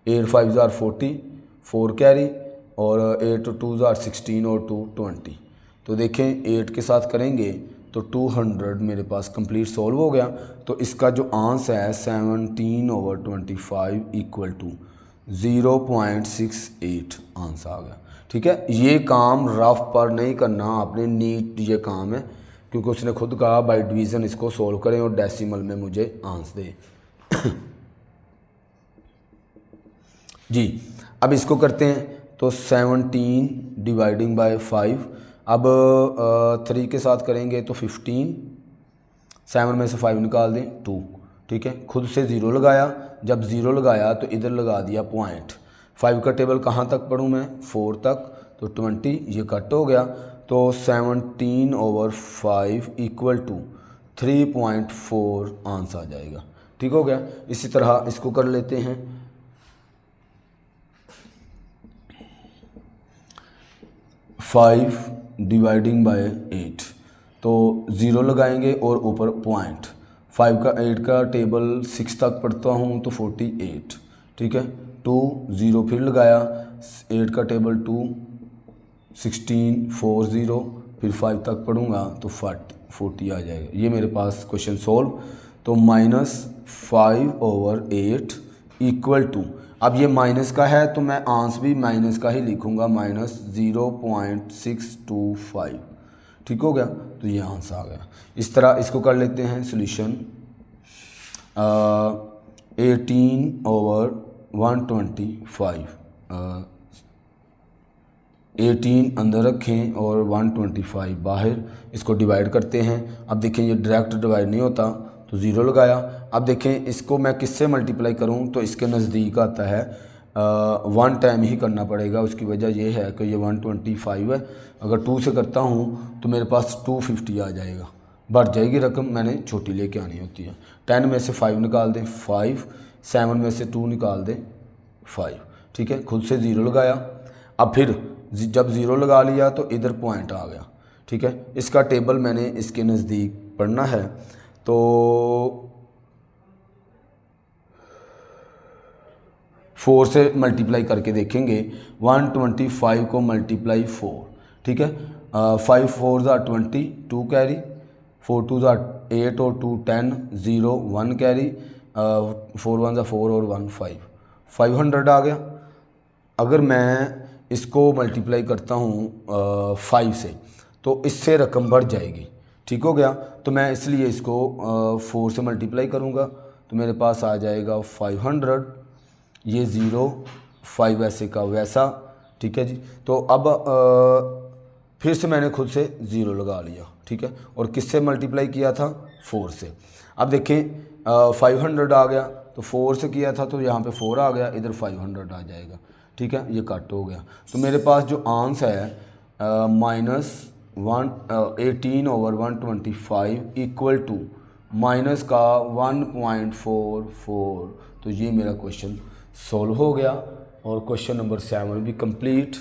8 5 40, 4 कैरी और 8 2 16 और 2 20। तो देखें 8 के साथ करेंगे तो 200 मेरे पास कंप्लीट सॉल्व हो गया। तो इसका जो आंसर है 17/25 इक्वल टू 0.68 आंसर आ गया। ठीक है, ये काम रफ पर नहीं करना आपने, नीट ये काम है, क्योंकि उसने खुद कहा बाय डिवीज़न इसको सोल्व करें और डेसिमल में मुझे आंसर दे। जी, अब इसको करते हैं तो 17 डिवाइडिंग बाय 5। अब 3 के साथ करेंगे तो 15, 7 में से 5 निकाल दें 2। ठीक है, खुद से 0 लगाया, जब 0 लगाया तो इधर लगा दिया पॉइंट। 5 का टेबल कहाँ तक पढ़ूँ मैं, 4 तक, तो 20, ये कट हो गया। तो 17/5 इक्वल टू 3.4 आंसर आ जाएगा। ठीक हो गया। इसी तरह इसको कर लेते हैं। 5 डिवाइडिंग बाय 8, तो 0 लगाएंगे और ऊपर पॉइंट। 8 का टेबल 6 तक पढ़ता हूँ तो 48। ठीक है, 2 0 फिर लगाया, 8 का टेबल 2 16 4 0, फिर 5 तक पढ़ूँगा तो 40 आ जाएगा। ये मेरे पास क्वेश्चन सोल्व। तो -5/8 इक्वल टू, अब ये माइनस का है तो मैं आंसर भी माइनस का ही लिखूँगा, -0.625। ठीक हो गया, तो ये आंसर आ गया। इस तरह इसको कर लेते हैं सोल्यूशन। 18/125, 18 अंदर रखें और 125 बाहर, इसको डिवाइड करते हैं। अब देखें ये डायरेक्ट डिवाइड नहीं होता तो 0 लगाया। अब देखें इसको मैं किससे मल्टीप्लाई करूं तो इसके नज़दीक आता है, 1 टाइम ही करना पड़ेगा। उसकी वजह यह है कि ये 125 है, अगर 2 से करता हूं तो मेरे पास 250 आ जाएगा, बढ़ जाएगी रकम, मैंने छोटी लेके आनी होती है। 10 में से 5 निकाल दें 5, 7 में से 2 निकाल दें 5। ठीक है, खुद से 0 लगाया। अब फिर जब 0 लगा लिया तो इधर पॉइंट आ गया। ठीक है, इसका टेबल मैंने इसके नज़दीक पढ़ना है। तो 4 से मल्टीप्लाई करके देखेंगे। 125 को मल्टीप्लाई 4, ठीक है। 5 4 ज़ा 20, 2 कैरी, 4 2 ज़ा 8 और 2 10, 0 1 कैरी, 4 1 ज़ा 4 और 1 5, 500 आ गया। अगर मैं इसको मल्टीप्लाई करता हूँ 5 से तो इससे रकम बढ़ जाएगी, ठीक हो गया। तो मैं इसलिए इसको 4 से मल्टीप्लाई करूँगा तो मेरे पास आ जाएगा 500, ये 0 5 वैसे का वैसा, ठीक है जी। तो अब फिर से मैंने खुद से 0 लगा लिया, ठीक है। और किससे मल्टीप्लाई किया था? 4 से। अब देखें 500 आ गया तो 4 से किया था तो यहाँ पे 4 आ गया, इधर 500 आ जाएगा, ठीक है। ये कट हो गया। तो मेरे पास जो आंसर है -18/125 इक्वल टू माइनस का 1.44। तो ये मेरा क्वेश्चन सॉल्व हो गया और क्वेश्चन नंबर 7 भी कंप्लीट।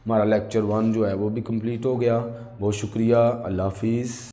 हमारा लेक्चर 1 जो है वो भी कंप्लीट हो गया। बहुत शुक्रिया, अल्लाह हाफिज़।